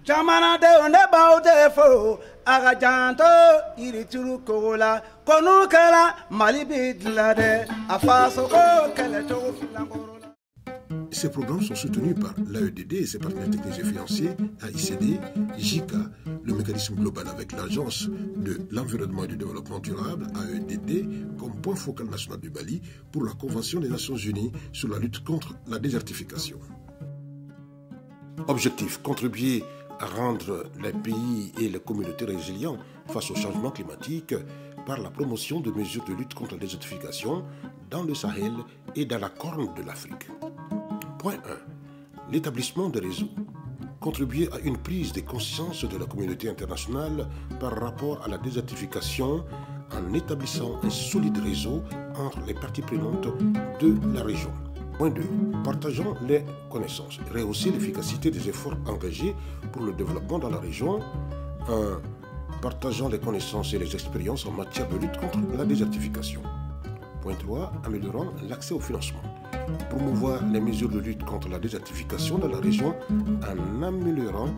Chamana de ne baute fo agajanto irituru kola konukala malibidla de afaso ko keleto filangoro. Ces programmes sont soutenus par l'AEDD et ses partenaires techniques et financiers, AICD, JICA, le mécanisme global avec l'Agence de l'environnement et du développement durable, AEDD, comme point focal national du Mali pour la Convention des Nations Unies sur la lutte contre la désertification. Objectif, contribuer à rendre les pays et les communautés résilients face au changement climatique par la promotion de mesures de lutte contre la désertification dans le Sahel et dans la Corne de l'Afrique. Point 1. L'établissement de réseaux. Contribuer à une prise de conscience de la communauté internationale par rapport à la désertification en établissant un solide réseau entre les parties prenantes de la région. Point 2. Partageons les connaissances. Rehausser l'efficacité des efforts engagés pour le développement dans la région en partageant les connaissances et les expériences en matière de lutte contre la désertification. Point 3. Améliorant l'accès au financement. Promouvoir les mesures de lutte contre la désertification dans la région en améliorant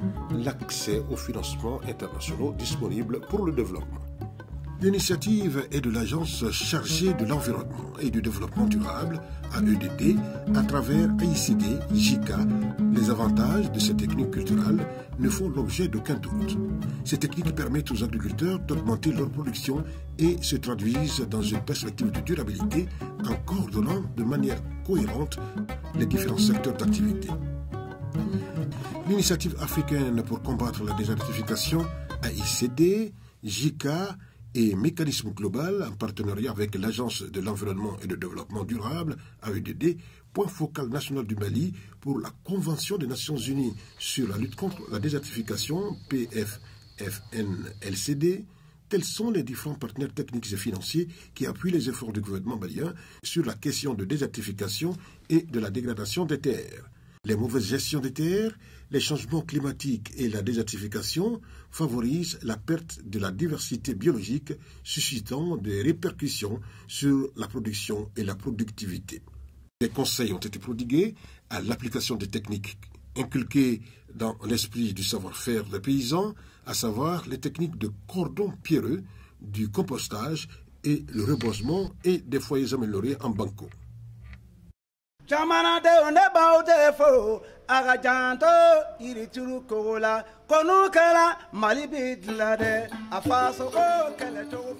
l'accès aux financements internationaux disponibles pour le développement. L'initiative est de l'Agence chargée de l'environnement et du développement durable, AEDD, à travers AICD, JICA. Les avantages de ces techniques culturelles ne font l'objet d'aucun doute. Ces techniques permettent aux agriculteurs d'augmenter leur production et se traduisent dans une perspective de durabilité en coordonnant de manière cohérente les différents secteurs d'activité. L'initiative africaine pour combattre la désertification, AICD, JICA, et Mécanisme global en partenariat avec l'Agence de l'environnement et du développement durable, AEDD, point focal national du Mali pour la Convention des Nations Unies sur la lutte contre la désertification, PFFNLCD. Tels sont les différents partenaires techniques et financiers qui appuient les efforts du gouvernement malien sur la question de désertification et de la dégradation des terres. Les mauvaises gestions des terres, les changements climatiques et la désertification favorisent la perte de la diversité biologique, suscitant des répercussions sur la production et la productivité. Des conseils ont été prodigués à l'application des techniques inculquées dans l'esprit du savoir-faire des paysans, à savoir les techniques de cordon pierreux, du compostage et le reboisement et des foyers améliorés en banco. Chamana de ne baute fo agajanto irituru kola konukala malibidla de afaso ko keleto